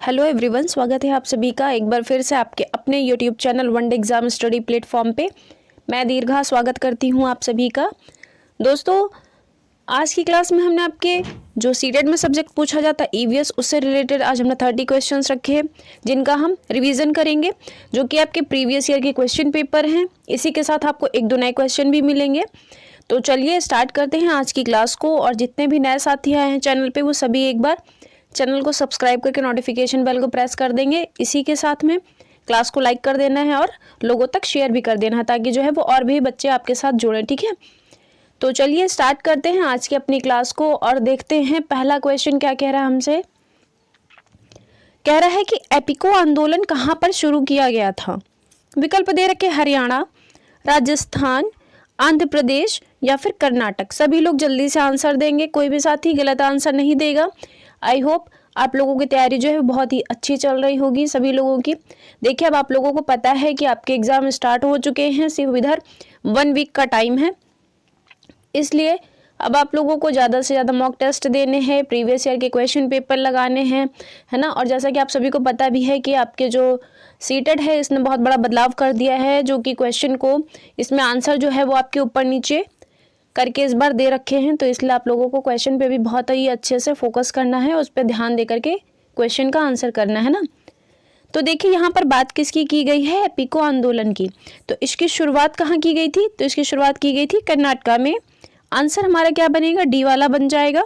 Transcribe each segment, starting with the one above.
Hello everyone, स्वागत है आप सभी का एक बार फिर से आपके अपने YouTube channel one day exam study platform पे। मैं दीर्घा स्वागत करती हूँ आप सभी का। दोस्तों, आज की क्लास में हमने आपके जो सीटेट में सब्जेक्ट पूछा जाता है ईवीएस, उससे रिलेटेड आज हमने 30 क्वेश्चंस रखे हैं जिनका हम रिवीजन करेंगे, जो कि आपके प्रीवियस ईयर के क्वेश्चन पेपर हैं। इसी के साथ आपको एक दो नए क्वेश्चन भी मिलेंगे। तो चलिए स्टार्ट करते हैं आज की क्लास को। और जितने भी नए साथी आए हैं चैनल पे, वो सभी एक बार चैनल को सब्सक्राइब करके नोटिफिकेशन बेल को प्रेस कर देंगे। इसी के साथ में क्लास को लाइक कर देना है और लोगों तक शेयर भी कर देना है, ताकि जो है वो और भी बच्चे आपके साथ जुड़े। ठीक है, तो चलिए स्टार्ट करते हैं आज की अपनी क्लास को और देखते हैं पहला क्वेश्चन क्या कह रहा है हमसे। कह रहा है कि एपिको आंदोलन कहाँ पर शुरू किया गया था। विकल्प दे रखे हरियाणा, राजस्थान, आंध्र प्रदेश या फिर कर्नाटक। सभी लोग जल्दी से आंसर देंगे, कोई भी साथी गलत आंसर नहीं देगा। आई होप आप लोगों की तैयारी जो है बहुत ही अच्छी चल रही होगी सभी लोगों की। देखिए, अब आप लोगों को पता है कि आपके एग्जाम स्टार्ट हो चुके हैं, सिर्फ इधर 1 वीक का टाइम है। इसलिए अब आप लोगों को ज़्यादा से ज़्यादा मॉक टेस्ट देने हैं, प्रीवियस ईयर के क्वेश्चन पेपर लगाने हैं, है ना। और जैसा कि आप सभी को पता भी है कि आपके जो सीटेट है इसने बहुत बड़ा बदलाव कर दिया है, जो कि क्वेश्चन को इसमें आंसर जो है वो आपके ऊपर नीचे करके इस बार दे रखे हैं। तो इसलिए आप लोगों को क्वेश्चन पे भी बहुत ही अच्छे से फोकस करना है, उस पर ध्यान दे करके क्वेश्चन का आंसर करना है ना। तो देखिए, यहाँ पर बात किसकी की गई है, एपिको आंदोलन की। तो इसकी शुरुआत कहाँ की गई थी, तो इसकी शुरुआत की गई थी कर्नाटक में। आंसर हमारा क्या बनेगा, डी वाला बन जाएगा।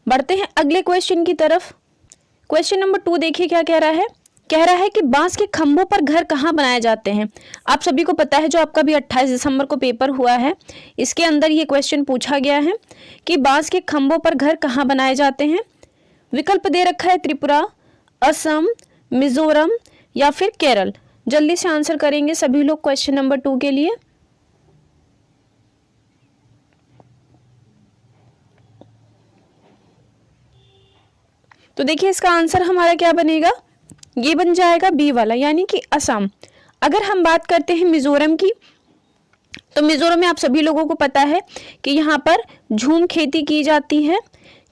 बढ़ते हैं अगले क्वेश्चन की तरफ। क्वेश्चन नंबर 2 देखिए क्या कह रहा है। कह रहा है कि बांस के खंभों पर घर कहाँ बनाए जाते हैं। आप सभी को पता है, जो आपका भी 28 दिसंबर को पेपर हुआ है, इसके अंदर ये क्वेश्चन पूछा गया है कि बांस के खंभों पर घर कहाँ बनाए जाते हैं। विकल्प दे रखा है त्रिपुरा, असम, मिजोरम या फिर केरल। जल्दी से आंसर करेंगे सभी लोग क्वेश्चन नंबर 2 के लिए। तो देखिए, इसका आंसर हमारा क्या बनेगा, ये बन जाएगा बी वाला, यानी कि असम। अगर हम बात करते हैं मिजोरम की, तो मिजोरम में आप सभी लोगों को पता है कि यहाँ पर झूम खेती की जाती है।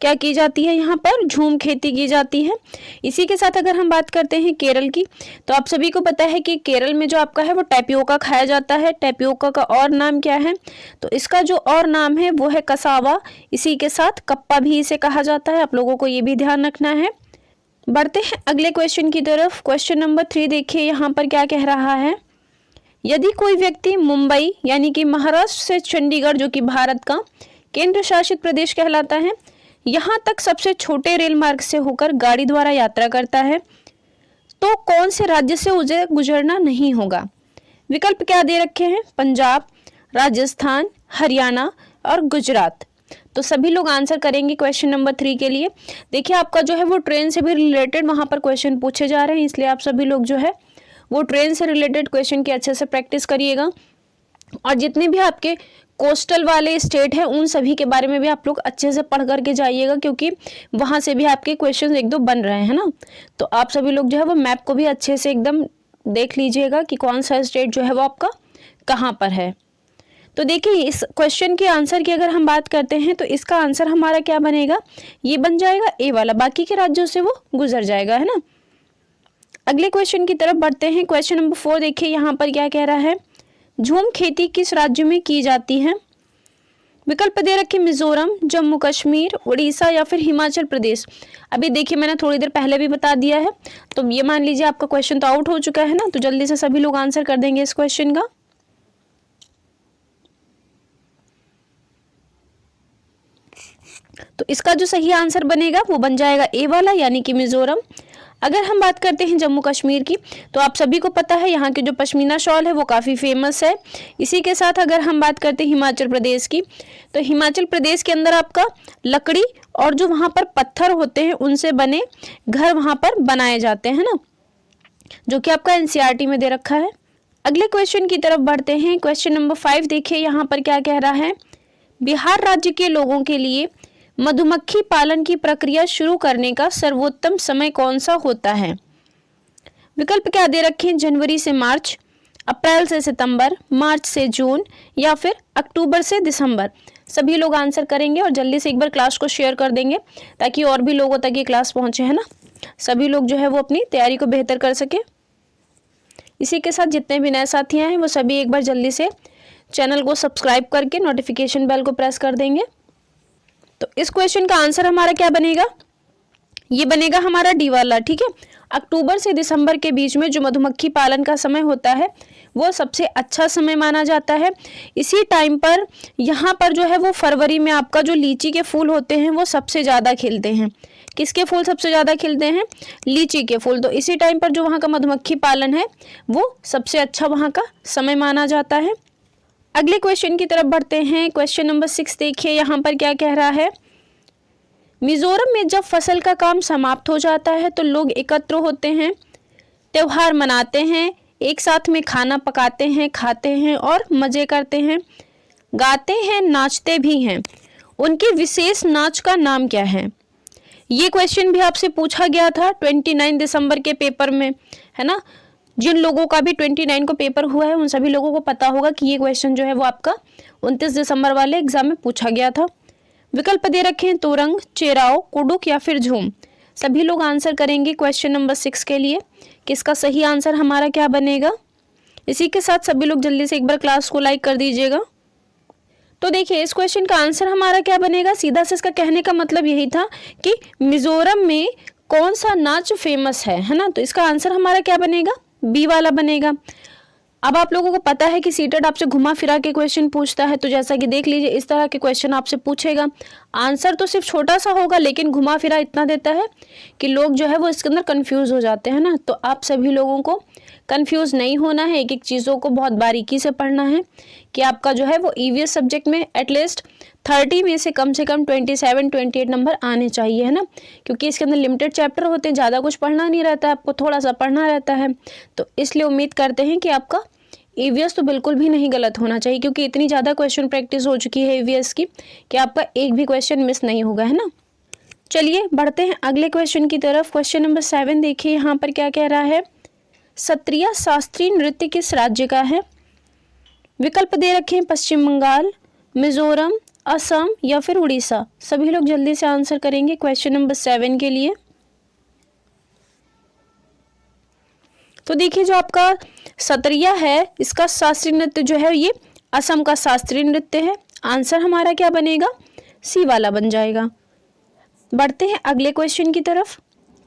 क्या की जाती है, यहाँ पर झूम खेती की जाती है। इसी के साथ अगर हम बात करते हैं केरल की, तो आप सभी को पता है कि केरल में जो आपका है वो टैपियोका खाया जाता है। टैपियोका का और नाम क्या है, तो इसका जो और नाम है वो है कसावा। इसी के साथ कप्पा भी इसे कहा जाता है, आप लोगों को ये भी ध्यान रखना है। बढ़ते हैं अगले क्वेश्चन की तरफ। क्वेश्चन नंबर 3 देखिए यहाँ पर क्या कह रहा है। यदि कोई व्यक्ति मुंबई यानी कि महाराष्ट्र से चंडीगढ़, जो कि भारत का केंद्र शासित प्रदेश कहलाता है, यहाँ तक सबसे छोटे रेल मार्ग से होकर गाड़ी द्वारा यात्रा करता है, तो कौन से राज्य से उसे गुजरना नहीं होगा। विकल्प क्या दे रखे हैं, पंजाब, राजस्थान, हरियाणा और गुजरात। तो सभी लोग आंसर करेंगे क्वेश्चन नंबर 3 के लिए। देखिए, आपका जो है वो ट्रेन से भी रिलेटेड वहां पर क्वेश्चन पूछे जा रहे हैं, इसलिए आप सभी लोग जो है वो ट्रेन से रिलेटेड क्वेश्चन की अच्छे से प्रैक्टिस करिएगा। और जितने भी आपके कोस्टल वाले स्टेट हैं उन सभी के बारे में भी आप लोग अच्छे से पढ़ करके जाइएगा, क्योंकि वहां से भी आपके क्वेश्चन एक दो बन रहे हैं ना। तो आप सभी लोग जो है वो मैप को भी अच्छे से एकदम देख लीजिएगा कि कौन सा स्टेट जो है वो आपका कहाँ पर है। तो देखिए, इस क्वेश्चन के आंसर की अगर हम बात करते हैं, तो इसका आंसर हमारा क्या बनेगा, ये बन जाएगा ए वाला। बाकी के राज्यों से वो गुजर जाएगा, है ना। अगले क्वेश्चन की तरफ बढ़ते हैं। क्वेश्चन नंबर 4 देखिए यहाँ पर क्या कह रहा है। झूम खेती किस राज्य में की जाती है। विकल्प दे रखे मिजोरम, जम्मू कश्मीर, उड़ीसा या फिर हिमाचल प्रदेश। अभी देखिए, मैंने थोड़ी देर पहले भी बता दिया है, तो ये मान लीजिए आपका क्वेश्चन तो आउट हो चुका है ना। तो जल्दी से सभी लोग आंसर कर देंगे इस क्वेश्चन का। तो इसका जो सही आंसर बनेगा वो बन जाएगा ए वाला, यानी कि मिजोरम। अगर हम बात करते हैं जम्मू कश्मीर की, तो आप सभी को पता है यहाँ की जो पश्मीना शॉल है वो काफ़ी फेमस है। इसी के साथ अगर हम बात करते हैं हिमाचल प्रदेश की, तो हिमाचल प्रदेश के अंदर आपका लकड़ी और जो वहाँ पर पत्थर होते हैं उनसे बने घर वहाँ पर बनाए जाते हैं ना, जो कि आपका एनसीईआरटी में दे रखा है। अगले क्वेश्चन की तरफ बढ़ते हैं। क्वेश्चन नंबर 5 देखिए यहाँ पर क्या कह रहा है। बिहार राज्य के लोगों के लिए मधुमक्खी पालन की प्रक्रिया शुरू करने का सर्वोत्तम समय कौन सा होता है। विकल्प क्या दे रखे हैं, जनवरी से मार्च, अप्रैल से सितंबर, मार्च से जून या फिर अक्टूबर से दिसंबर। सभी लोग आंसर करेंगे और जल्दी से एक बार क्लास को शेयर कर देंगे, ताकि और भी लोगों तक ये क्लास पहुंचे, है ना। सभी लोग जो है वो अपनी तैयारी को बेहतर कर सके। इसी के साथ जितने भी नए साथी हैं वो सभी एक बार जल्दी से चैनल को सब्सक्राइब करके नोटिफिकेशन बेल को प्रेस कर देंगे। तो इस क्वेश्चन का आंसर हमारा क्या बनेगा, ये बनेगा हमारा डी वाला। ठीक है, अक्टूबर से दिसंबर के बीच में जो मधुमक्खी पालन का समय होता है वो सबसे अच्छा समय माना जाता है। इसी टाइम पर यहाँ पर जो है वो फरवरी में आपका जो लीची के फूल होते हैं वो सबसे ज़्यादा खिलते हैं। किसके फूल सबसे ज़्यादा खिलते हैं, लीची के फूल। तो इसी टाइम पर जो वहाँ का मधुमक्खी पालन है वो सबसे अच्छा वहाँ का समय माना जाता है। अगले क्वेश्चन की तरफ बढ़ते हैं। क्वेश्चन नंबर 6 देखिए यहाँ पर क्या कह रहा है। मिजोरम में जब फसल का काम समाप्त हो जाता है तो लोग एकत्र होते हैं, त्योहार मनाते हैं, एक साथ में खाना पकाते हैं, खाते हैं और मज़े करते हैं, गाते हैं, नाचते भी हैं। उनके विशेष नाच का नाम क्या है। ये क्वेश्चन भी आपसे पूछा गया था 29 दिसंबर के पेपर में, है ना। जिन लोगों का भी 29 को पेपर हुआ है उन सभी लोगों को पता होगा कि ये क्वेश्चन जो है वो आपका 29 दिसंबर वाले एग्जाम में पूछा गया था। विकल्प दे रखे हैं तोरंग, चेराव, कुडुक या फिर झूम। सभी लोग आंसर करेंगे क्वेश्चन नंबर 6 के लिए कि इसका सही आंसर हमारा क्या बनेगा। इसी के साथ सभी लोग जल्दी से एक बार क्लास को लाइक कर दीजिएगा। तो देखिए इस क्वेश्चन का आंसर हमारा क्या बनेगा। सीधा से इसका कहने का मतलब यही था कि मिजोरम में कौन सा नाच फेमस है ना। तो इसका आंसर हमारा क्या बनेगा, बी वाला बनेगा। अब आप लोगों को पता है कि सीटेट आपसे घुमा फिरा के क्वेश्चन पूछता है, तो जैसा कि देख लीजिए इस तरह के क्वेश्चन आपसे पूछेगा। आंसर तो सिर्फ छोटा सा होगा लेकिन घुमा फिरा इतना देता है कि लोग जो है वो इसके अंदर कंफ्यूज हो जाते हैं ना। तो आप सभी लोगों को कंफ्यूज नहीं होना है, एक एक चीज़ों को बहुत बारीकी से पढ़ना है कि आपका जो है वो ईवीएस सब्जेक्ट में एटलीस्ट 30 में से कम 27-28 नंबर आने चाहिए, है ना। क्योंकि इसके अंदर लिमिटेड चैप्टर होते हैं, ज़्यादा कुछ पढ़ना नहीं रहता है, आपको थोड़ा सा पढ़ना रहता है। तो इसलिए उम्मीद करते हैं कि आपका ईवीएस तो बिल्कुल भी नहीं गलत होना चाहिए, क्योंकि इतनी ज़्यादा क्वेश्चन प्रैक्टिस हो चुकी है ईवीएस की कि आपका एक भी क्वेश्चन मिस नहीं होगा, है ना। चलिए बढ़ते हैं अगले क्वेश्चन की तरफ। क्वेश्चन नंबर 7 देखिए यहाँ पर क्या कह रहा है। सत्रिया शास्त्रीय नृत्य किस राज्य का है। विकल्प दे रखे हैं पश्चिम बंगाल, मिजोरम, असम या फिर उड़ीसा। सभी लोग जल्दी से आंसर करेंगे क्वेश्चन नंबर 7 के लिए। तो देखिए जो आपका सत्रिया है इसका शास्त्रीय नृत्य जो है ये असम का शास्त्रीय नृत्य है। आंसर हमारा क्या बनेगा, सी वाला बन जाएगा। बढ़ते हैं अगले क्वेश्चन की तरफ।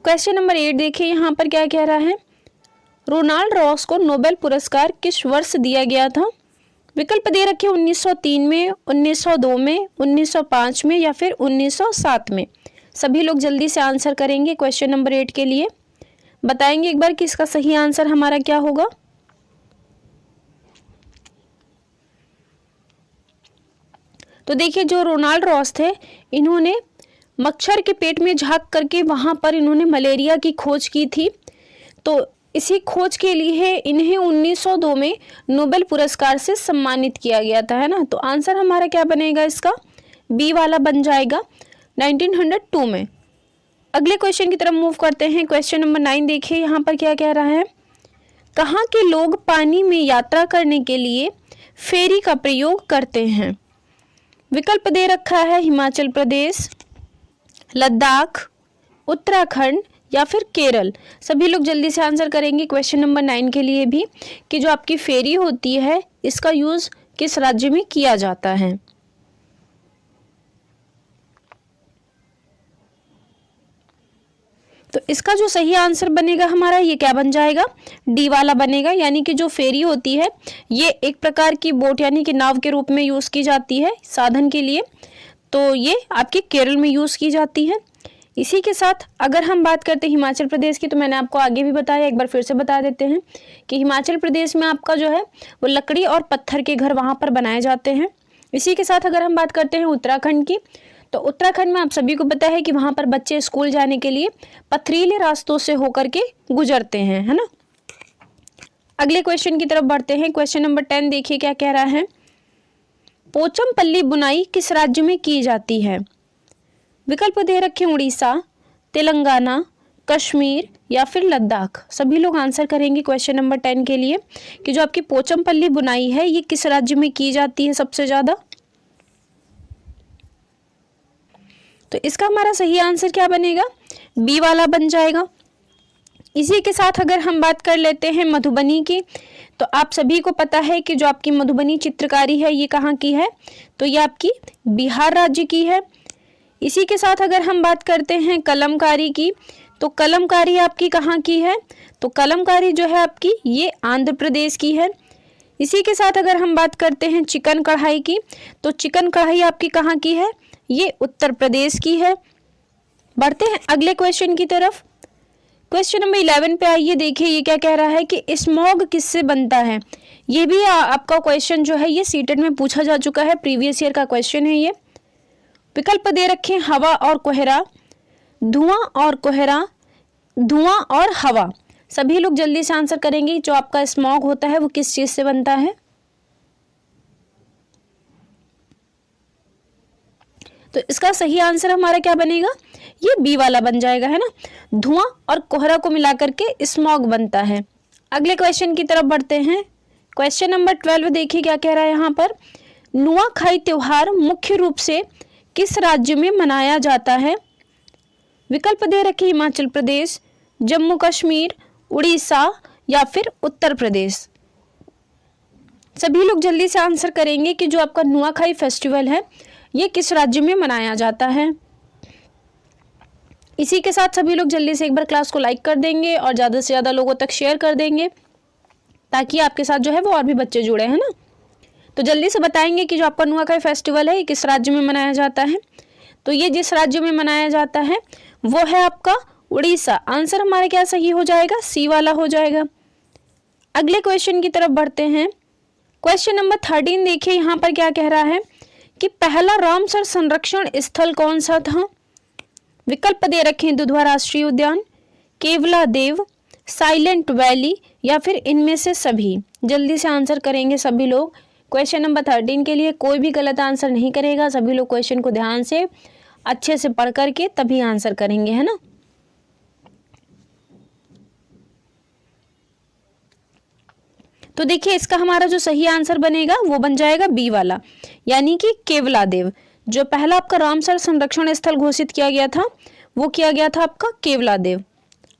क्वेश्चन नंबर 8 देखिए यहाँ पर क्या कह रहा है। रोनाल्ड रॉस को नोबेल पुरस्कार किस वर्ष दिया गया था। विकल्प दे रखे 1903 में, 1902 में, 1905 में या फिर 1907 में। सभी लोग जल्दी से आंसर करेंगे क्वेश्चन नंबर 8 के लिए। बताएंगे एक बार कि इसका सही आंसर हमारा क्या होगा। तो देखिए जो रोनाल्ड रॉस थे इन्होंने मच्छर के पेट में झांक करके वहाँ पर इन्होंने मलेरिया की खोज की थी। तो इसी खोज के लिए इन्हें 1902 में नोबेल पुरस्कार से सम्मानित किया गया था, है ना। तो आंसर हमारा क्या बनेगा, इसका बी वाला बन जाएगा 1902 में। अगले क्वेश्चन की तरफ मूव करते हैं। क्वेश्चन नंबर 9 देखिए यहाँ पर क्या कह रहा है। कहाँ के लोग पानी में यात्रा करने के लिए फेरी का प्रयोग करते हैं। विकल्प दे रखा है हिमाचल प्रदेश, लद्दाख, उत्तराखंड या फिर केरल। सभी लोग जल्दी से आंसर करेंगे क्वेश्चन नंबर 9 के लिए भी कि जो आपकी फेरी होती है इसका यूज़ किस राज्य में किया जाता है। तो इसका जो सही आंसर बनेगा हमारा ये क्या बन जाएगा, डी वाला बनेगा। यानी कि जो फेरी होती है ये एक प्रकार की बोट यानी कि नाव के रूप में यूज़ की जाती है साधन के लिए। तो ये आपके केरल में यूज़ की जाती है। इसी के साथ अगर हम बात करते हैं हिमाचल प्रदेश की, तो मैंने आपको आगे भी बताया, एक बार फिर से बता देते हैं कि हिमाचल प्रदेश में आपका जो है वो लकड़ी और पत्थर के घर वहाँ पर बनाए जाते हैं। इसी के साथ अगर हम बात करते हैं उत्तराखंड की, तो उत्तराखंड में आप सभी को पता है कि वहाँ पर बच्चे स्कूल जाने के लिए पथरीले रास्तों से होकर के गुजरते हैं, है ना। अगले क्वेश्चन की तरफ बढ़ते हैं। क्वेश्चन नंबर 10 देखिए क्या कह रहा है। पोचमपल्ली बुनाई किस राज्य में की जाती है। विकल्प दे रखे उड़ीसा, तेलंगाना, कश्मीर या फिर लद्दाख। सभी लोग आंसर करेंगे क्वेश्चन नंबर 10 के लिए कि जो आपकी पोचमपल्ली बुनाई है ये किस राज्य में की जाती है सबसे ज़्यादा। तो इसका हमारा सही आंसर क्या बनेगा, बी वाला बन जाएगा। इसी के साथ अगर हम बात कर लेते हैं मधुबनी की, तो आप सभी को पता है कि जो आपकी मधुबनी चित्रकारी है ये कहाँ की है, तो ये आपकी बिहार राज्य की है। इसी के साथ अगर हम बात करते हैं कलमकारी की, तो कलमकारी आपकी कहाँ की है, तो कलमकारी जो है आपकी ये आंध्र प्रदेश की है। इसी के साथ अगर हम बात करते हैं चिकन कढ़ाई की, तो चिकन कढ़ाई आपकी कहाँ की है, ये उत्तर प्रदेश की है। बढ़ते हैं अगले क्वेश्चन की तरफ। क्वेश्चन नंबर 11 पे आइए, देखिए ये क्या कह रहा है कि स्मॉग किससे बनता है। ये भी आपका क्वेश्चन जो है ये सीटेट में पूछा जा चुका है, प्रीवियस ईयर का क्वेश्चन है ये। विकल्प दे रखे हवा और कोहरा, धुआं और कोहरा, धुआं और हवा। सभी लोग जल्दी से आंसर करेंगे जो आपका स्मॉग होता है वो किस चीज से बनता है। तो इसका सही आंसर हमारा क्या बनेगा, ये बी वाला बन जाएगा, है ना। धुआं और कोहरा को मिलाकर के स्मॉग बनता है। अगले क्वेश्चन की तरफ बढ़ते हैं। क्वेश्चन नंबर 12 देखिए क्या कह रहा है यहाँ पर। नुआखाई त्योहार मुख्य रूप से किस राज्य में मनाया जाता है। विकल्प दे रखे हिमाचल प्रदेश, जम्मू कश्मीर, उड़ीसा या फिर उत्तर प्रदेश। सभी लोग जल्दी से आंसर करेंगे कि जो आपका नुआखाई फेस्टिवल है ये किस राज्य में मनाया जाता है। इसी के साथ सभी लोग जल्दी से एक बार क्लास को लाइक कर देंगे और ज़्यादा से ज़्यादा लोगों तक शेयर कर देंगे, ताकि आपके साथ जो है वो और भी बच्चे जुड़े, हैं ना। तो जल्दी से बताएंगे कि जो आपका नुआखाई फेस्टिवल है ये किस राज्य में मनाया जाता है। तो ये जिस राज्य में मनाया जाता है वो है आपका उड़ीसा। आंसर हमारा क्या सही हो जाएगा, सी वाला हो जाएगा। अगले क्वेश्चन की तरफ बढ़ते हैं। क्वेश्चन नंबर 13 देखिए यहाँ पर क्या कह रहा है कि पहला रामसर संरक्षण स्थल कौन सा था। विकल्प दे रखे हैं दुधवा राष्ट्रीय उद्यान, केवला देव, साइलेंट वैली या फिर इनमें से सभी। जल्दी से आंसर करेंगे सभी लोग। क्वेश्चन नंबर 13 के लिए कोई भी गलत आंसर नहीं करेगा, सभी लोग क्वेश्चन को ध्यान से अच्छे से पढ़ करके तभी आंसर करेंगे, है ना। तो देखिए इसका हमारा जो सही आंसर बनेगा वो बन जाएगा बी वाला, यानी कि केवला देव। जो पहला आपका रामसर संरक्षण स्थल घोषित किया गया था वो किया गया था आपका केवला देव।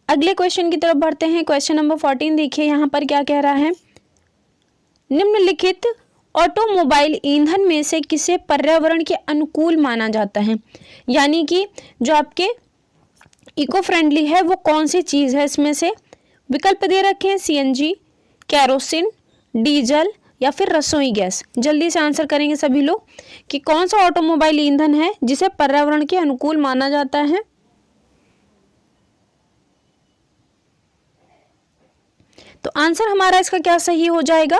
अगले क्वेश्चन की तरफ बढ़ते हैं। क्वेश्चन नंबर 14 देखिए यहाँ पर क्या कह रहा है। निम्नलिखित ऑटोमोबाइल ईंधन में से किसे पर्यावरण के अनुकूल माना जाता है, यानी कि जो आपके इको फ्रेंडली है वो कौन सी चीज है इसमें से। विकल्प दे रखे हैं सीएनजी, कैरोसिन, डीजल या फिर रसोई गैस। जल्दी से आंसर करेंगे सभी लोग कि कौन सा ऑटोमोबाइल ईंधन है जिसे पर्यावरण के अनुकूल माना जाता है। तो आंसर हमारा इसका क्या सही हो जाएगा,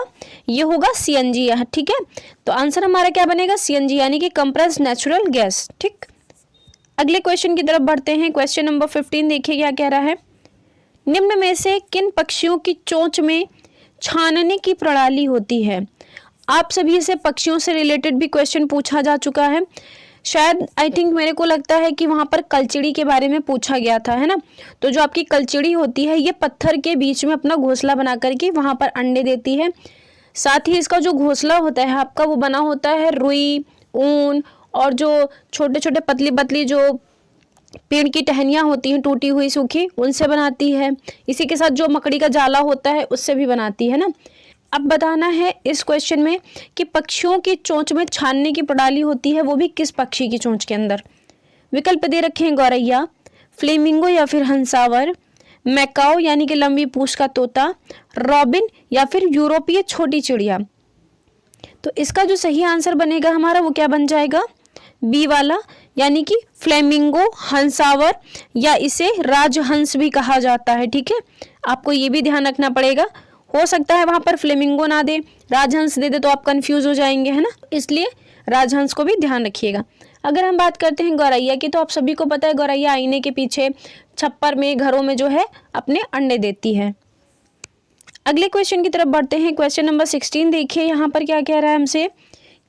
ये होगा सीएनजी, ठीक है। तो आंसर हमारा क्या बनेगा, सीएनजी, यानी कि कंप्रेस्ड नेचुरल गैस, ठीक। अगले क्वेश्चन की तरफ बढ़ते हैं। क्वेश्चन नंबर 15 देखिए क्या कह रहा है। निम्न में से किन पक्षियों की चोंच में छानने की प्रणाली होती है। आप सभी से पक्षियों से रिलेटेड भी क्वेश्चन पूछा जा चुका है, शायद आई थिंक मेरे को लगता है कि वहाँ पर कलचिड़ी के बारे में पूछा गया था, है ना। तो जो आपकी कलचिड़ी होती है ये पत्थर के बीच में अपना घोंसला बना करके वहाँ पर अंडे देती है। साथ ही इसका जो घोंसला होता है आपका वो बना होता है रुई, ऊन और जो छोटे छोटे पतली पतली जो पेड़ की टहनियाँ होती हैं टूटी हुई सूखी, उनसे बनाती है। इसी के साथ जो मकड़ी का जाला होता है उससे भी बनाती है ना। अब बताना है इस क्वेश्चन में कि पक्षियों की चोंच में छानने की प्रणाली होती है, वो भी किस पक्षी की चोंच के अंदर। विकल्प दे रखे हैं गौरैया, फ्लेमिंगो या फिर हंसावर, मैकाओ यानी कि लंबी पूंछ का तोता, रॉबिन या फिर यूरोपीय छोटी चिड़िया। तो इसका जो सही आंसर बनेगा हमारा वो क्या बन जाएगा, बी वाला, यानी कि फ्लेमिंगो, हंसावर या इसे राजहंस भी कहा जाता है, ठीक है। आपको ये भी ध्यान रखना पड़ेगा, हो सकता है वहां पर फ्लेमिंगो ना दे, राजहंस दे दे तो आप कंफ्यूज हो जाएंगे, है ना। इसलिए राजहंस को भी ध्यान रखिएगा। अगर हम बात करते हैं गौरैया की, तो आप सभी को पता है गौरैया आईने के पीछे छप्पर में, घरों में जो है अपने अंडे देती है। अगले क्वेश्चन की तरफ बढ़ते हैं। क्वेश्चन नंबर 16 देखिए यहाँ पर क्या कह रहा है हमसे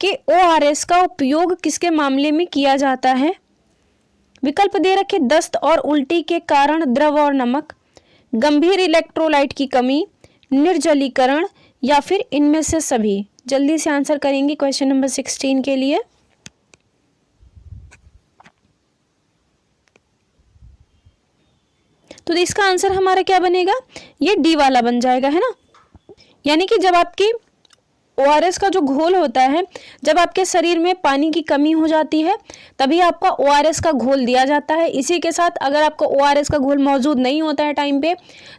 कि ORS का उपयोग किसके मामले में किया जाता है। विकल्प दे रखे दस्त और उल्टी के कारण द्रव और नमक, गंभीर इलेक्ट्रोलाइट की कमी, निर्जलीकरण या फिर इनमें से सभी। जल्दी से आंसर करेंगे क्वेश्चन नंबर 16 के लिए। तो इसका आंसर हमारा क्या बनेगा, ये डी वाला बन जाएगा, है ना। यानी कि जब आपकी ORS का जो घोल होता है, जब आपके शरीर में पानी की कमी हो जाती है तभी आपका ORS का घोल दिया जाता है। इसी के साथ अगर आपका ORS का घोल मौजूद नहीं होता है टाइम पे,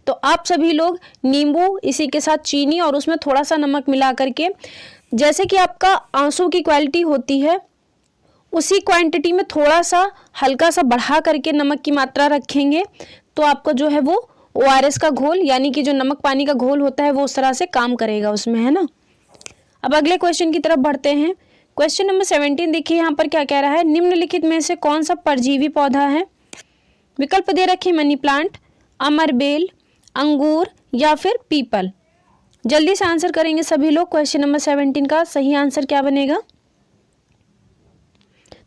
तो आप सभी लोग नींबू, इसी के साथ चीनी और उसमें थोड़ा सा नमक मिला करके, जैसे कि आपका आंसू की क्वालिटी होती है उसी क्वांटिटी में थोड़ा सा हल्का सा बढ़ा करके नमक की मात्रा रखेंगे, तो आपका जो है वो ORS का घोल यानी कि जो नमक पानी का घोल होता है वो उस तरह से काम करेगा उसमें, है ना। अब अगले क्वेश्चन की तरफ बढ़ते हैं। क्वेश्चन नंबर 17 देखिए यहाँ पर क्या कह रहा है, निम्नलिखित में से कौन सा परजीवी पौधा है। विकल्प दे रखे मनी प्लांट, अमरबेल, अंगूर या फिर पीपल। जल्दी से आंसर करेंगे सभी लोग। क्वेश्चन नंबर 17 का सही आंसर क्या बनेगा,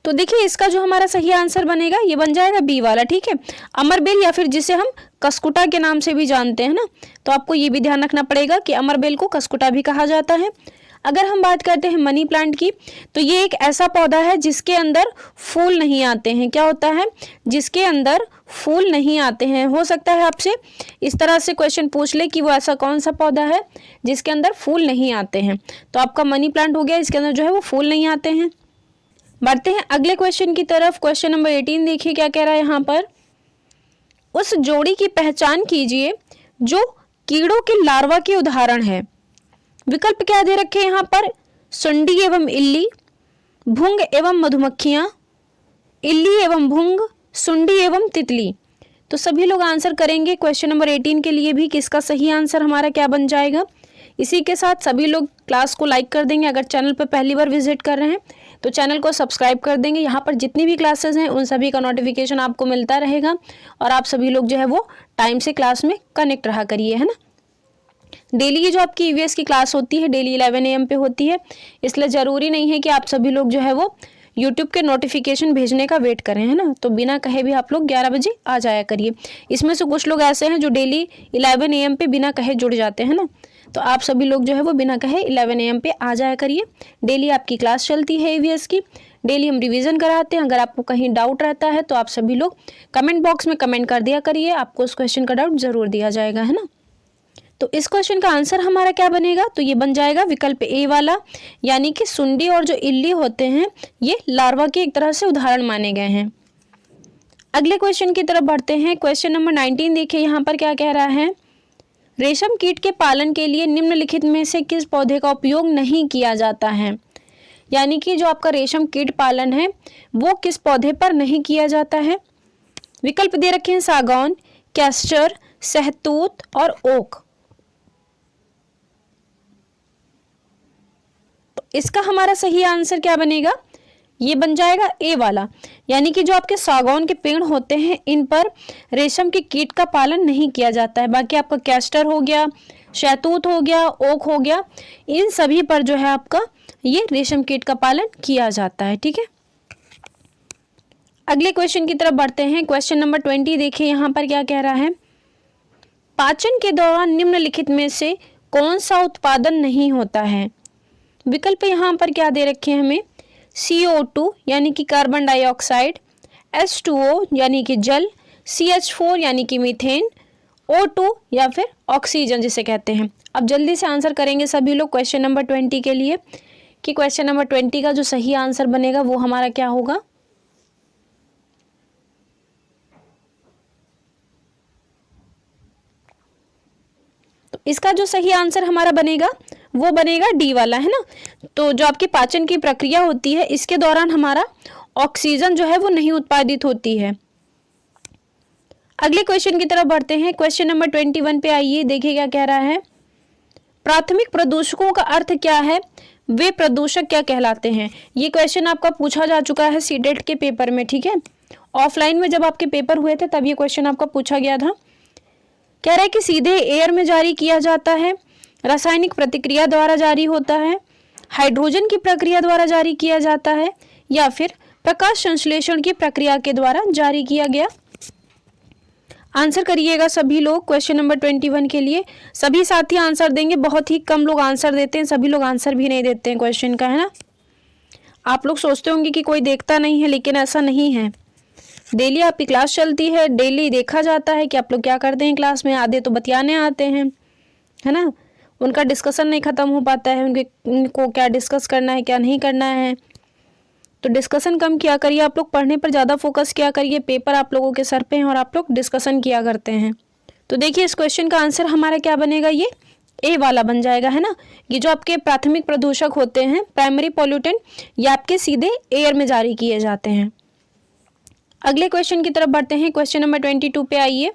तो देखिए इसका जो हमारा सही आंसर बनेगा ये बन जाएगा बी वाला, ठीक है, अमरबेल या फिर जिसे हम कस्कुटा के नाम से भी जानते हैं ना। तो आपको ये भी ध्यान रखना पड़ेगा कि अमरबेल को कस्कुटा भी कहा जाता है। अगर हम बात करते हैं मनी प्लांट की, तो ये एक ऐसा पौधा है जिसके अंदर फूल नहीं आते हैं। क्या होता है, जिसके अंदर फूल नहीं आते हैं। हो सकता है आपसे इस तरह से क्वेश्चन पूछ ले कि वो ऐसा कौन सा पौधा है जिसके अंदर फूल नहीं आते हैं, तो आपका मनी प्लांट हो गया, इसके अंदर जो है वो फूल नहीं आते हैं। बढ़ते हैं अगले क्वेश्चन की तरफ। क्वेश्चन नंबर 18 देखिए क्या कह रहा है यहाँ पर, उस जोड़ी की पहचान कीजिए जो कीड़ों के लार्वा के उदाहरण है। विकल्प क्या दे रखे हैं यहाँ पर, सुंडी एवं इल्ली, भुंग एवं मधुमक्खियां, इल्ली एवं भुंग, सुंडी एवं तितली। तो सभी लोग आंसर करेंगे क्वेश्चन नंबर 18 के लिए भी कि इसका सही आंसर हमारा क्या बन जाएगा। इसी के साथ सभी लोग क्लास को लाइक कर देंगे। अगर चैनल पर पहली बार विजिट कर रहे हैं तो चैनल को सब्सक्राइब कर देंगे। यहाँ पर जितनी भी क्लासेस हैं उन सभी का नोटिफिकेशन आपको मिलता रहेगा और आप सभी लोग जो है वो टाइम से क्लास में कनेक्ट रहा करिए, है ना। डेली ये जो आपकी EVS की क्लास होती है डेली 11 AM पे होती है, इसलिए ज़रूरी नहीं है कि आप सभी लोग जो है वो यूट्यूब के नोटिफिकेशन भेजने का वेट करें, है ना। तो बिना कहे भी आप लोग 11 बजे आ जाया करिए। इसमें से कुछ लोग ऐसे हैं जो डेली 11 AM पे बिना कहे जुड़ जाते हैं ना, तो आप सभी लोग जो है वो बिना कहे 11 AM पे आ जाया करिए। डेली आपकी क्लास चलती है EVS की, डेली हम रिवीजन कराते हैं। अगर आपको कहीं डाउट रहता है तो आप सभी लोग कमेंट बॉक्स में कमेंट कर दिया करिए, आपको उस क्वेश्चन का डाउट ज़रूर दिया जाएगा, है ना। तो इस क्वेश्चन का आंसर हमारा क्या बनेगा, तो ये बन जाएगा विकल्प ए वाला, यानी कि सुंडी और जो इल्ली होते हैं ये लार्वा के एक तरह से उदाहरण माने गए हैं। अगले क्वेश्चन की तरफ बढ़ते हैं। क्वेश्चन नंबर 19 देखिए यहाँ पर क्या कह रहा है, रेशम कीट के पालन के लिए निम्नलिखित में से किस पौधे का उपयोग नहीं किया जाता है। यानी कि जो आपका रेशम कीट पालन है वो किस पौधे पर नहीं किया जाता है। विकल्प दे रखे हैं सागौन, कैस्टर, सहतूत और ओक। तो इसका हमारा सही आंसर क्या बनेगा, ये बन जाएगा ए वाला, यानी कि जो आपके सागौन के पेड़ होते हैं इन पर रेशम के कीट का पालन नहीं किया जाता है। बाकी आपका कैस्टर हो गया, शहतूत हो गया, ओक हो गया, इन सभी पर जो है आपका ये रेशम कीट का पालन किया जाता है, ठीक है। अगले क्वेश्चन की तरफ बढ़ते हैं। क्वेश्चन नंबर 20 देखिए यहाँ पर क्या कह रहा है, पाचन के दौरान निम्नलिखित में से कौन सा उत्पादन नहीं होता है। विकल्प यहाँ पर क्या दे रखे हैं हमें, CO2 यानी कि कार्बन डाइऑक्साइड, H2O यानी कि जल, CH4 यानी कि मीथेन, O2 या फिर ऑक्सीजन जिसे कहते हैं। अब जल्दी से आंसर करेंगे सभी लोग क्वेश्चन नंबर 20 के लिए कि क्वेश्चन नंबर 20 का जो सही आंसर बनेगा वो हमारा क्या होगा। तो इसका जो सही आंसर हमारा बनेगा वो बनेगा डी वाला, है ना। तो जो आपकी पाचन की प्रक्रिया होती है इसके दौरान हमारा ऑक्सीजन जो है वो नहीं उत्पादित होती है। अगले क्वेश्चन की तरफ बढ़ते हैं। क्वेश्चन नंबर 21 पे आइए, देखिए क्या कह रहा है, प्राथमिक प्रदूषकों का अर्थ क्या है, वे प्रदूषक क्या कहलाते हैं। ये क्वेश्चन आपका पूछा जा चुका है सीटेट के पेपर में, ठीक है। ऑफलाइन में जब आपके पेपर हुए थे तब ये क्वेश्चन आपका पूछा गया था। कह रहा है कि सीधे एयर में जारी किया जाता है, रासायनिक प्रतिक्रिया द्वारा जारी होता है, हाइड्रोजन की प्रक्रिया द्वारा जारी किया जाता है या फिर प्रकाश संश्लेषण की प्रक्रिया के द्वारा जारी किया गया। आंसर करिएगा सभी लोग क्वेश्चन नंबर 21 के लिए। सभी साथी आंसर देंगे, बहुत ही कम लोग आंसर देते हैं, सभी लोग आंसर भी नहीं देते हैं क्वेश्चन का, है ना। आप लोग सोचते होंगे कि कोई देखता नहीं है, लेकिन ऐसा नहीं है, डेली आपकी क्लास चलती है, डेली देखा जाता है कि आप लोग क्या करते हैं क्लास में। आधे तो बतियाने आते हैं, है ना, उनका डिस्कशन नहीं ख़त्म हो पाता है, उनको क्या डिस्कस करना है क्या नहीं करना है। तो डिस्कशन कम किया करिए, आप लोग पढ़ने पर ज़्यादा फोकस किया करिए। पेपर आप लोगों के सर पे हैं और आप लोग डिस्कशन किया करते हैं। तो देखिए इस क्वेश्चन का आंसर हमारा क्या बनेगा, ये ए वाला बन जाएगा, है ना। ये जो आपके प्राथमिक प्रदूषक होते हैं, प्राइमरी पॉल्यूटेंट, ये आपके सीधे एयर में जारी किए जाते हैं। अगले क्वेश्चन की तरफ बढ़ते हैं। क्वेश्चन नंबर 22 पे आइए।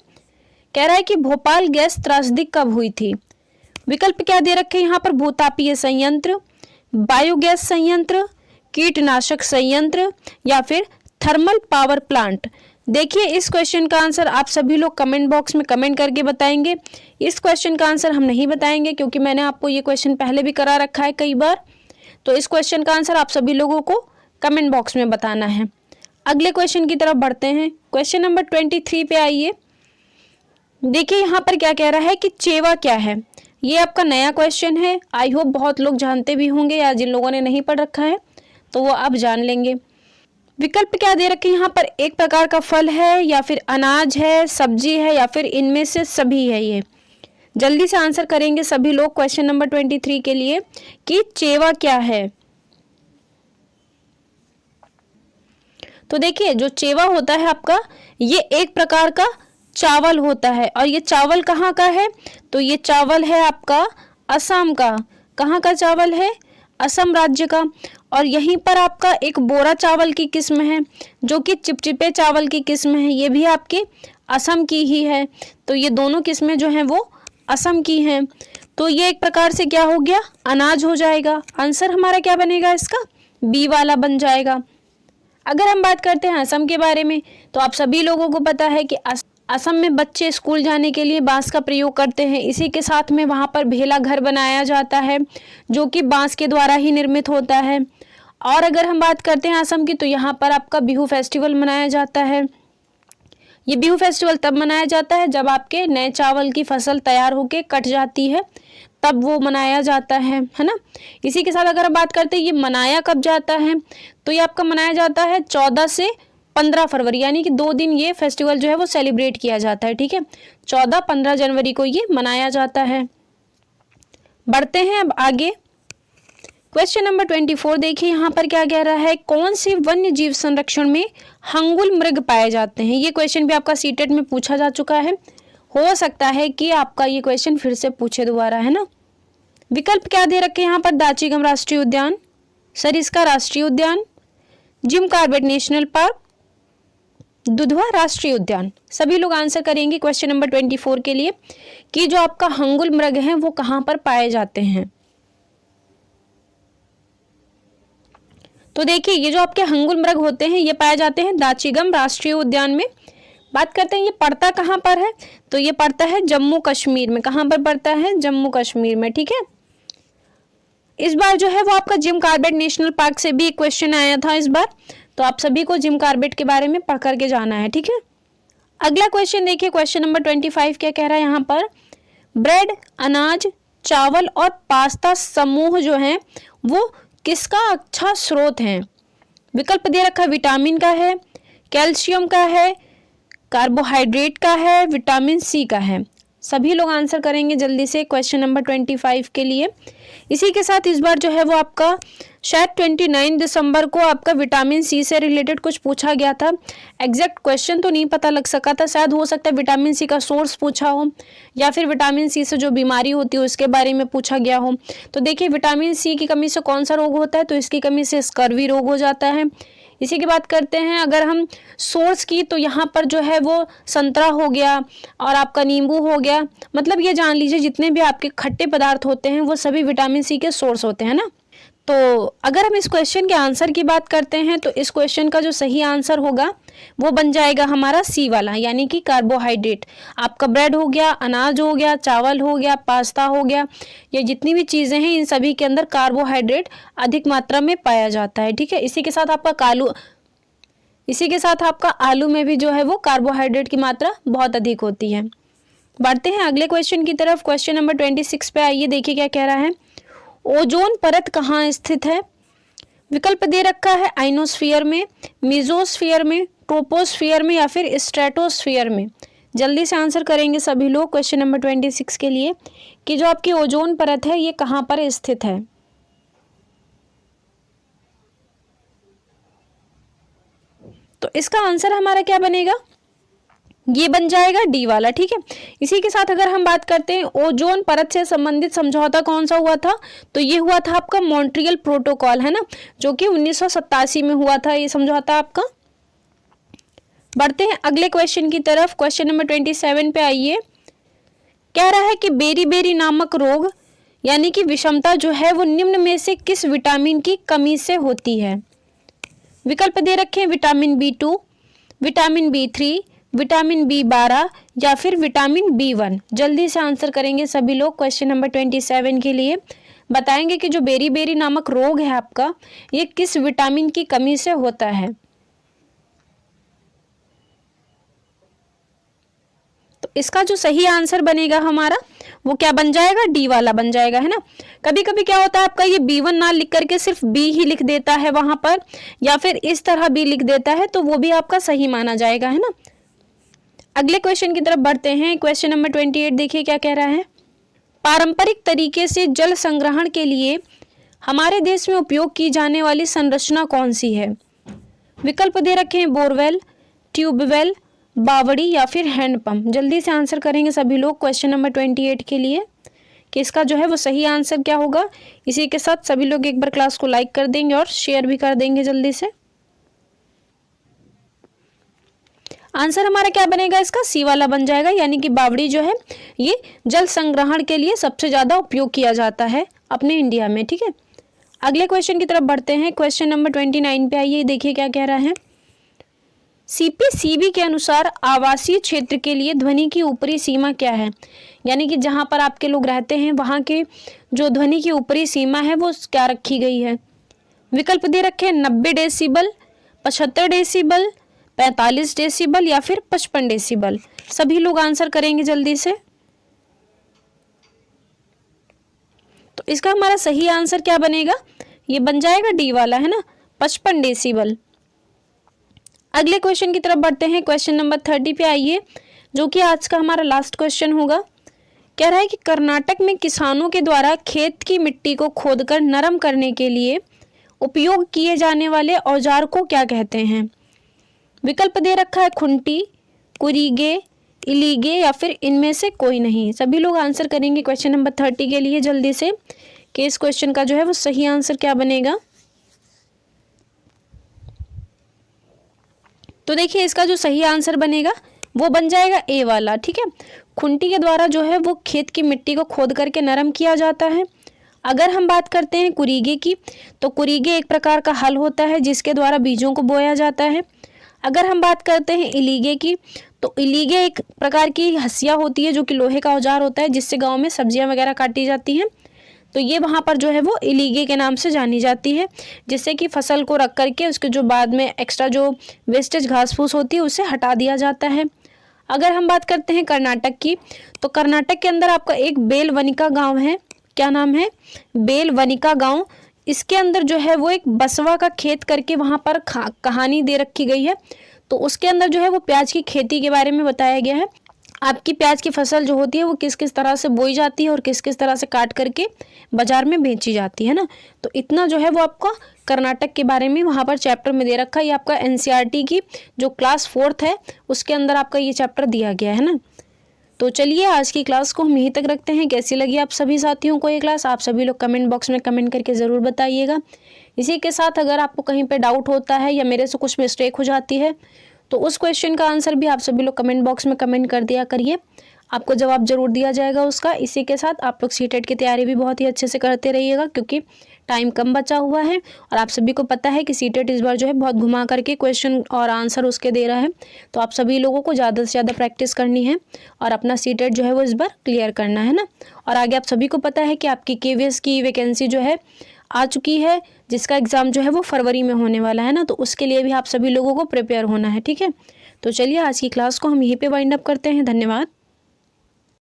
कह रहा है कि भोपाल गैस त्रासदी कब हुई थी। विकल्प क्या दे रखे हैं यहाँ पर, भूतापीय संयंत्र, बायोगैस संयंत्र, कीटनाशक संयंत्र या फिर थर्मल पावर प्लांट। देखिए इस क्वेश्चन का आंसर आप सभी लोग कमेंट बॉक्स में कमेंट करके बताएंगे। इस क्वेश्चन का आंसर हम नहीं बताएंगे क्योंकि मैंने आपको ये क्वेश्चन पहले भी करा रखा है कई बार। तो इस क्वेश्चन का आंसर आप सभी लोगों को कमेंट बॉक्स में बताना है। अगले क्वेश्चन की तरफ बढ़ते हैं। क्वेश्चन नंबर 23 पे आइए। देखिए यहाँ पर क्या कह रहा है कि चेवा क्या है। ये आपका नया क्वेश्चन है, आई होप बहुत लोग जानते भी होंगे या जिन लोगों ने नहीं पढ़ रखा है तो वो अब जान लेंगे। विकल्प क्या दे रखे हैं यहाँ पर, एक प्रकार का फल है या फिर अनाज है, सब्जी है या फिर इनमें से सभी है। ये जल्दी से आंसर करेंगे सभी लोग क्वेश्चन नंबर 23 के लिए कि चेवा क्या है। तो देखिए जो चेवा होता है आपका, ये एक प्रकार का चावल होता है और ये चावल कहाँ का है, तो ये चावल है आपका असम का। कहाँ का चावल है, असम राज्य का। और यहीं पर आपका एक बोरा चावल की किस्म है जो कि चिपचिपे चावल की किस्म है, ये भी आपके असम की ही है। तो ये दोनों किस्में जो हैं वो असम की हैं। तो ये एक प्रकार से क्या हो गया, अनाज हो जाएगा। आंसर हमारा क्या बनेगा इसका, बी वाला बन जाएगा। अगर हम बात करते हैं असम के बारे में तो आप सभी लोगों को पता है कि असम में बच्चे स्कूल जाने के लिए बांस का प्रयोग करते हैं। इसी के साथ में वहाँ पर भेला घर बनाया जाता है जो कि बांस के द्वारा ही निर्मित होता है। और अगर हम बात करते हैं असम की तो यहाँ पर आपका बिहू फेस्टिवल मनाया जाता है। ये बिहू फेस्टिवल तब मनाया जाता है जब आपके नए चावल की फसल तैयार होके कट जाती है, तब वो मनाया जाता है ना। इसी के साथ अगर हम बात करते हैं ये मनाया कब जाता है, तो ये आपका मनाया जाता है 14 से 15 फरवरी, यानी कि 2 दिन ये फेस्टिवल जो है वो सेलिब्रेट किया जाता है। ठीक है, 14-15 जनवरी को ये मनाया जाता है। बढ़ते हैं अब आगे। क्वेश्चन नंबर 24 देखिए यहाँ पर क्या कह रहा है, कौन से वन्य जीव संरक्षण में हंगुल मृग पाए जाते हैं। ये क्वेश्चन भी आपका सीटेट में पूछा जा चुका है, हो सकता है कि आपका ये क्वेश्चन फिर से पूछे दोबारा, है ना। विकल्प क्या दे रखे हैं यहाँ पर, दाचीगम राष्ट्रीय उद्यान, सरिस्का राष्ट्रीय उद्यान, Jim Corbett national park, Dudhwa राष्ट्रीय उद्यान। सभी लोग आंसर करेंगे क्वेश्चन नंबर 24 के लिए कि जो आपका हंगुल मृग है वो कहाँ पर पाए जाते हैं। तो देखिए ये जो आपके हंगुल मृग होते हैं ये पाए जाते हैं दाचीगम राष्ट्रीय उद्यान में। बात करते हैं ये पड़ता कहाँ पर है, तो ये पड़ता है जम्मू कश्मीर में। कहाँ पर पड़ता है, जम्मू कश्मीर में। ठीक है, इस बार जो है वो आपका जिम कॉर्बेट नेशनल पार्क से भी एक क्वेश्चन आया था इस बार, तो आप सभी को जिम कॉर्बेट के बारे में पढ़ करके जाना है। ठीक है, अगला क्वेश्चन देखिए, क्वेश्चन नंबर 25 क्या कह रहा है यहाँ पर, ब्रेड, अनाज, चावल और पास्ता समूह जो है वो किसका अच्छा स्रोत है। विकल्प दे रखा है, विटामिन का है, कैल्शियम का है, कार्बोहाइड्रेट का है, विटामिन सी का है। सभी लोग आंसर करेंगे जल्दी से क्वेश्चन नंबर 25 के लिए। इसी के साथ इस बार जो है वो आपका शायद 29 दिसंबर को आपका विटामिन सी से रिलेटेड कुछ पूछा गया था। एग्जैक्ट क्वेश्चन तो नहीं पता लग सका था, शायद हो सकता है विटामिन सी का सोर्स पूछा हो या फिर विटामिन सी से जो बीमारी होती है उसके बारे में पूछा गया हो। तो देखिए विटामिन सी की कमी से कौन सा रोग होता है, तो इसकी कमी से स्कर्वी रोग हो जाता है। इसी की बात करते हैं अगर हम सोर्स की, तो यहाँ पर जो है वो संतरा हो गया और आपका नींबू हो गया। मतलब ये जान लीजिए जितने भी आपके खट्टे पदार्थ होते हैं वो सभी विटामिन सी के सोर्स होते हैं ना। तो अगर हम इस क्वेश्चन के आंसर की बात करते हैं तो इस क्वेश्चन का जो सही आंसर होगा वो बन जाएगा हमारा सी वाला, यानी कि कार्बोहाइड्रेट। आपका ब्रेड हो गया, अनाज हो गया, चावल हो गया, पास्ता हो गया, ये जितनी भी चीज़ें हैं इन सभी के अंदर कार्बोहाइड्रेट अधिक मात्रा में पाया जाता है। ठीक है, इसी के साथ आपका आलू में भी जो है वो कार्बोहाइड्रेट की मात्रा बहुत अधिक होती है। बढ़ते हैं अगले क्वेश्चन की तरफ। क्वेश्चन नंबर 26 पे आइए, देखिए क्या कह रहा है, ओजोन परत कहाँ स्थित है। विकल्प दे रखा है, आइनोस्फीयर में, मेसोस्फीयर में, ट्रोपोस्फियर में या फिर स्ट्रेटोस्फियर में? जल्दी से आंसर करेंगे सभी लोग क्वेश्चन नंबर 26 के लिए कि जो आपकी ओजोन परत है ये कहाँ पर स्थित है। तो इसका आंसर हमारा क्या बनेगा, ये बन जाएगा डी वाला। ठीक है, इसी के साथ अगर हम बात करते हैं ओजोन परत से संबंधित समझौता कौन सा हुआ था, तो ये हुआ था आपका मॉन्ट्रियल प्रोटोकॉल, है ना, जो कि 1987 में हुआ था ये समझौता आपका। बढ़ते हैं अगले क्वेश्चन की तरफ। क्वेश्चन नंबर 27 पे आइए। कह रहा है कि बेरी-बेरी नामक रोग यानी कि विषमता जो है वो निम्न में से किस विटामिन की कमी से होती है। विकल्प दे रखे हैं vitamin B2, vitamin B3, vitamin B12 या फिर विटामिन B1। जल्दी से आंसर करेंगे सभी लोग क्वेश्चन नंबर 27 के लिए। बताएंगे कि जो बेरी-बेरी नामक रोग है आपका ये किस विटामिन की कमी से होता है। तो इसका जो सही आंसर बनेगा हमारा वो क्या बन जाएगा, डी वाला बन जाएगा, है ना। कभी कभी क्या होता है आपका ये B1 ना लिख करके सिर्फ बी ही लिख देता है वहां पर, या फिर इस तरह बी लिख देता है, तो वो भी आपका सही माना जाएगा, है ना। अगले क्वेश्चन की तरफ बढ़ते हैं। क्वेश्चन नंबर 28 देखिए क्या कह रहा है। पारंपरिक तरीके से जल संग्रहण के लिए हमारे देश में उपयोग की जाने वाली संरचना कौन सी है। विकल्प दे रखे हैं बोरवेल, ट्यूबवेल, बावड़ी या फिर हैंडपंप। जल्दी से आंसर करेंगे सभी लोग क्वेश्चन नंबर 28 के लिए कि इसका जो है वो सही आंसर क्या होगा। इसी के साथ सभी लोग एक बार क्लास को लाइक कर देंगे और शेयर भी कर देंगे जल्दी से। आंसर हमारा क्या बनेगा, इसका सी वाला बन जाएगा, यानी कि बावड़ी जो है ये जल संग्रहण के लिए सबसे ज्यादा उपयोग किया जाता है अपने इंडिया में। ठीक है, अगले क्वेश्चन की तरफ बढ़ते हैं। क्वेश्चन नंबर 29 पे आइए, देखिए क्या कह रहा है। CPCB के अनुसार आवासीय क्षेत्र के लिए ध्वनि की ऊपरी सीमा क्या है, यानी कि जहां पर आपके लोग रहते हैं वहां के जो ध्वनि की ऊपरी सीमा है वो क्या रखी गई है। विकल्प दे रखे हैं 90 डेसिबल, 75 डेसिबल, 45 डेसिबल या फिर 55 डेसिबल। सभी लोग आंसर करेंगे जल्दी से। तो इसका हमारा सही आंसर क्या बनेगा, ये बन जाएगा डी वाला, है ना, 55 डेसिबल। अगले क्वेश्चन की तरफ बढ़ते हैं। क्वेश्चन नंबर 30 पे आइए, जो कि आज का हमारा लास्ट क्वेश्चन होगा। कह रहा है कि कर्नाटक में किसानों के द्वारा खेत की मिट्टी को खोदकर नरम करने के लिए उपयोग किए जाने वाले औजार को क्या कहते हैं। विकल्प दे रखा है खुंटी, कुरीगे, इलीगे या फिर इनमें से कोई नहीं। सभी लोग आंसर करेंगे क्वेश्चन नंबर 30 के लिए जल्दी से कि इस क्वेश्चन का जो है वो सही आंसर क्या बनेगा। तो देखिए इसका जो सही आंसर बनेगा वो बन जाएगा ए वाला। ठीक है, खुंटी के द्वारा जो है वो खेत की मिट्टी को खोद करके नरम किया जाता है। अगर हम बात करते हैं कुरीगे की, तो कुरीगे एक प्रकार का हल होता है जिसके द्वारा बीजों को बोया जाता है। अगर हम बात करते हैं इलीगे की, तो इलीगे एक प्रकार की हंसिया होती है जो कि लोहे का औजार होता है जिससे गांव में सब्जियां वगैरह काटी जाती हैं। तो ये वहाँ पर जो है वो इलीगे के नाम से जानी जाती है, जिससे कि फसल को रख करके उसके जो बाद में एक्स्ट्रा जो वेस्टेज घास फूस होती है उसे हटा दिया जाता है। अगर हम बात करते हैं कर्नाटक की, तो कर्नाटक के अंदर आपका एक बेलवनिका गांव है। क्या नाम है, बेलवनिका गांव। इसके अंदर जो है वो एक बसवा का खेत करके वहाँ पर कहानी दे रखी गई है। तो उसके अंदर जो है वो प्याज की खेती के बारे में बताया गया है। आपकी प्याज की फसल जो होती है वो किस किस तरह से बोई जाती है और किस किस तरह से काट करके बाजार में बेची जाती है ना। तो इतना जो है वो आपका कर्नाटक के बारे में वहाँ पर चैप्टर में दे रखा है। ये आपका NCERT की जो क्लास 4th है उसके अंदर आपका ये चैप्टर दिया गया है ना। तो चलिए आज की क्लास को हम यहीं तक रखते हैं। कैसी लगी आप सभी साथियों को ये क्लास, आप सभी लोग कमेंट बॉक्स में कमेंट करके ज़रूर बताइएगा। इसी के साथ अगर आपको कहीं पे डाउट होता है या मेरे से कुछ मिस्टेक हो जाती है तो उस क्वेश्चन का आंसर भी आप सभी लोग कमेंट बॉक्स में कमेंट कर दिया करिए, आपको जवाब जरूर दिया जाएगा उसका। इसी के साथ आप लोग CTET की तैयारी भी बहुत ही अच्छे से करते रहिएगा क्योंकि टाइम कम बचा हुआ है और आप सभी को पता है कि CTET इस बार जो है बहुत घुमा करके क्वेश्चन और आंसर उसके दे रहा है। तो आप सभी लोगों को ज़्यादा से ज़्यादा प्रैक्टिस करनी है और अपना CTET जो है वो इस बार क्लियर करना है ना। और आगे आप सभी को पता है कि आपकी KVS की वैकेंसी जो है आ चुकी है, जिसका एग्ज़ाम जो है वो फरवरी में होने वाला है ना। तो उसके लिए भी आप सभी लोगों को प्रिपेयर होना है। ठीक है, तो चलिए आज की क्लास को हम यहीं पे वाइंड अप करते हैं। धन्यवाद।